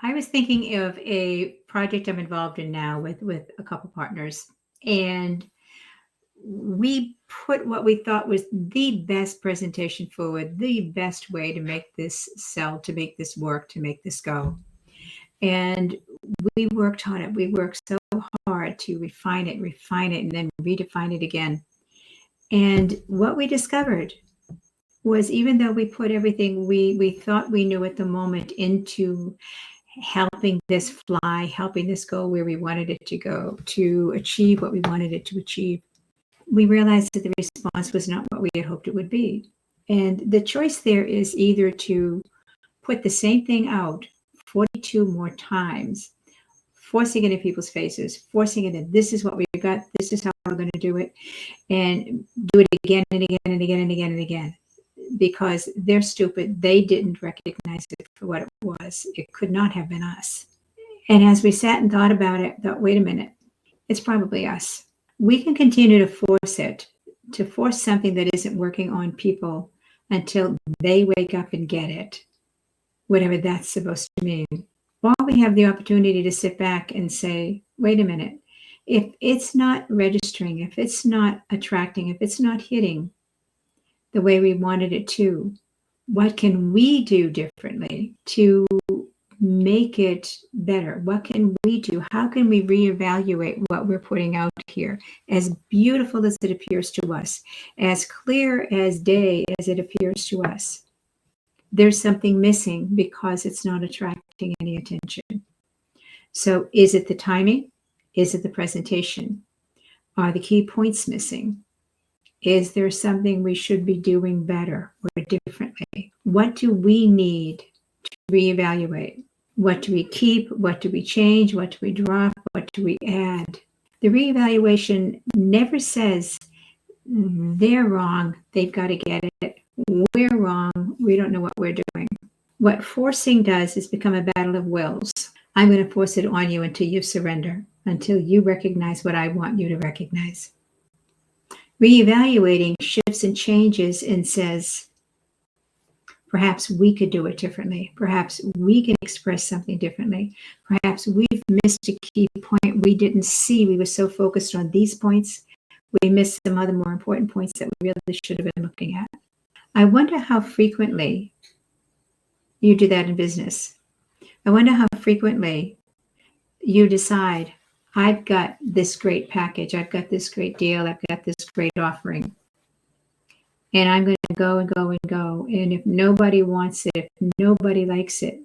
I was thinking of a project I'm involved in now with a couple partners, and we put what we thought was the best presentation forward, the best way to make this sell, to make this work, to make this go. And we worked on it. We worked so hard to refine it, and then redefine it again. And what we discovered was even though we put everything we thought we knew at the moment into helping this fly, helping this go where we wanted it to go, to achieve what we wanted it to achieve, we realized that the response was not what we had hoped it would be. And the choice there is either to put the same thing out 42 more times, forcing it in people's faces, forcing it in, this is what we got, this is how we're going to do it, and do it again and again and again and again and again. Because they're stupid. They didn't recognize it for what it was. It could not have been us. And as we sat and thought about it, thought, wait a minute, it's probably us. We can continue to force something that isn't working on people until they wake up and get it, whatever that's supposed to mean. Or we have the opportunity to sit back and say, wait a minute, if it's not registering, if it's not attracting, if it's not hitting the way we wanted it to, what can we do differently to make it better? What can we do? How can we reevaluate what we're putting out here? As beautiful as it appears to us, as clear as day as it appears to us, there's something missing because it's not attracting any attention. So is it the timing? Is it the presentation? Are the key points missing? Is there something we should be doing better or differently? What do we need to reevaluate? What do we keep? What do we change? What do we drop? What do we add? The reevaluation never says they're wrong, they've got to get it. We're wrong, we don't know what we're doing. What forcing does is become a battle of wills. I'm going to force it on you until you surrender, until you recognize what I want you to recognize. Reevaluating shifts and changes and says, perhaps we could do it differently. Perhaps we can express something differently. Perhaps we've missed a key point we didn't see. We were so focused on these points, we missed some other more important points that we really should have been looking at. I wonder how frequently you do that in business. I wonder how frequently you decide, I've got this great package, I've got this great deal, I've got this great offering, and I'm going to go and go and go. And if nobody wants it, if nobody likes it,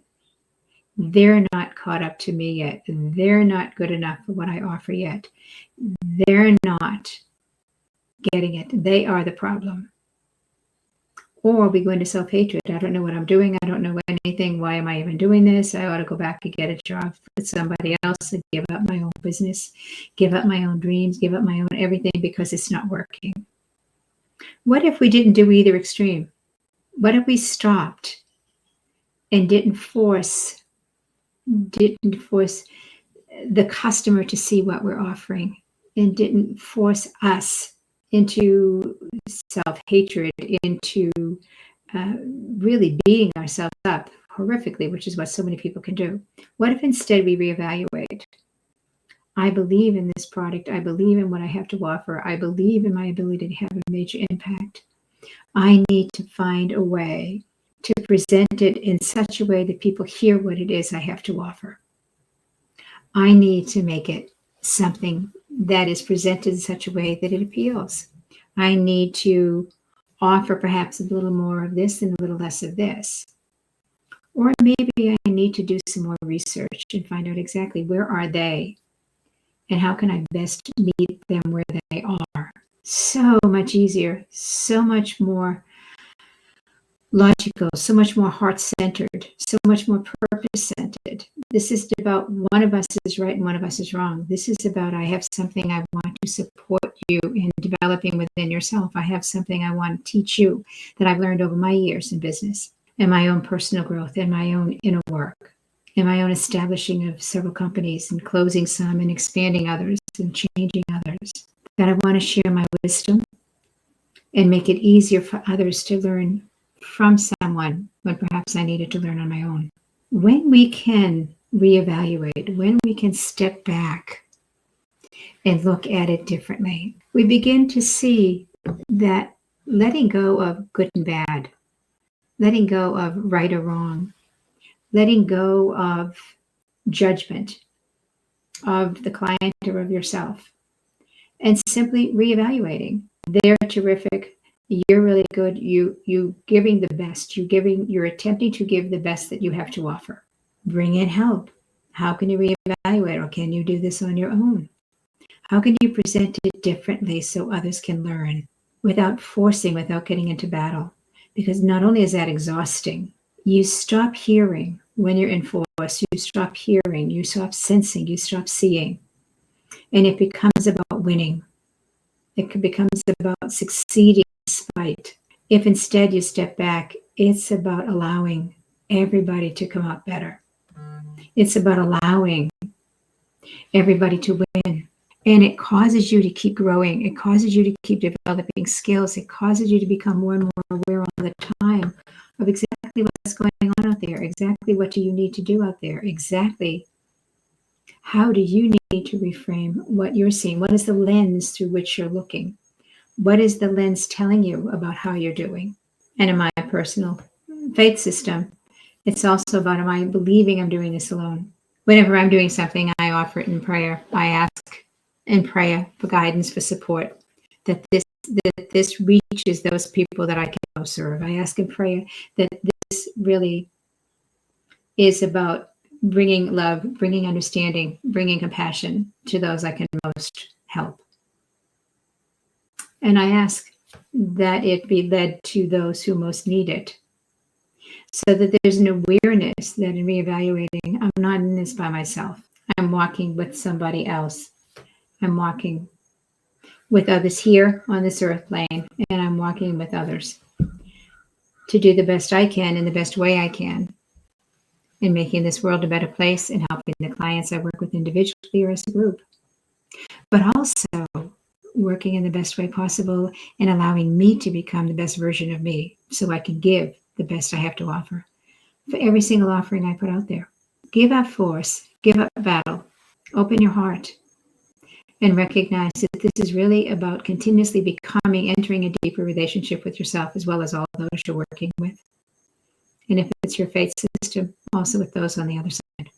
they're not caught up to me yet. They're not good enough for what I offer yet. They're not getting it. They are the problem. Or we go into self-hatred. I don't know what I'm doing. I don't know anything. Why am I even doing this? I ought to go back and get a job with somebody else and give up my own business, give up my own dreams, give up my own everything because it's not working. What if we didn't do either extreme? What if we stopped and didn't force the customer to see what we're offering, and didn't force us into self-hatred, into really beating ourselves up horrifically, which is what so many people can do? What if instead we reevaluate? I believe in this product. I believe in what I have to offer. I believe in my ability to have a major impact. I need to find a way to present it in such a way that people hear what it is I have to offer. I need to make it something that is presented in such a way that it appeals. I need to offer perhaps a little more of this and a little less of this. Or maybe I need to do some more research and find out exactly where are they and how can I best meet them where they are. So much easier, so much more logical, so much more heart-centered, so much more purpose-centered. This is about one of us is right and one of us is wrong. This is about I have something I want to support you in developing within yourself. I have something I want to teach you that I've learned over my years in business and my own personal growth and my own inner work and my own establishing of several companies and closing some and expanding others and changing others. That I want to share my wisdom and make it easier for others to learn from someone when perhaps I needed to learn on my own. When we can reevaluate, when we can step back and look at it differently, we begin to see that letting go of good and bad, letting go of right or wrong, letting go of judgment of the client or of yourself, and simply reevaluating. They're terrific. You're really good. You giving the best. You're attempting to give the best that you have to offer. Bring in help. How can you reevaluate, or can you do this on your own? How can you present it differently so others can learn without forcing, without getting into battle? Because not only is that exhausting, you stop hearing when you're in force, you stop hearing, you stop sensing, you stop seeing, and it becomes about winning. It becomes about succeeding despite. If instead you step back, it's about allowing everybody to come out better. It's about allowing everybody to win. And it causes you to keep growing. It causes you to keep developing skills. It causes you to become more and more aware all the time of exactly what's going on out there, exactly what do you need to do out there, exactly how do you need to reframe what you're seeing. What is the lens through which you're looking? What is the lens telling you about how you're doing? And in my personal faith system, it's also about, am I believing I'm doing this alone? Whenever I'm doing something, I offer it in prayer. I ask in prayer for guidance, for support, that this reaches those people that I can go serve. I ask in prayer that this really is about bringing love, bringing understanding, bringing compassion to those I can most help. And I ask that it be led to those who most need it, so that there's an awareness that in reevaluating, I'm not in this by myself. I'm walking with somebody else. I'm walking with others here on this earth plane, and I'm walking with others to do the best I can in the best way I can in making this world a better place and helping the clients I work with individually or as a group. But also working in the best way possible and allowing me to become the best version of me so I can give the best I have to offer for every single offering I put out there. Give up force, give up battle, open your heart, and recognize that this is really about continuously becoming, entering a deeper relationship with yourself as well as all those you're working with. And if it's your faith system, also with those on the other side.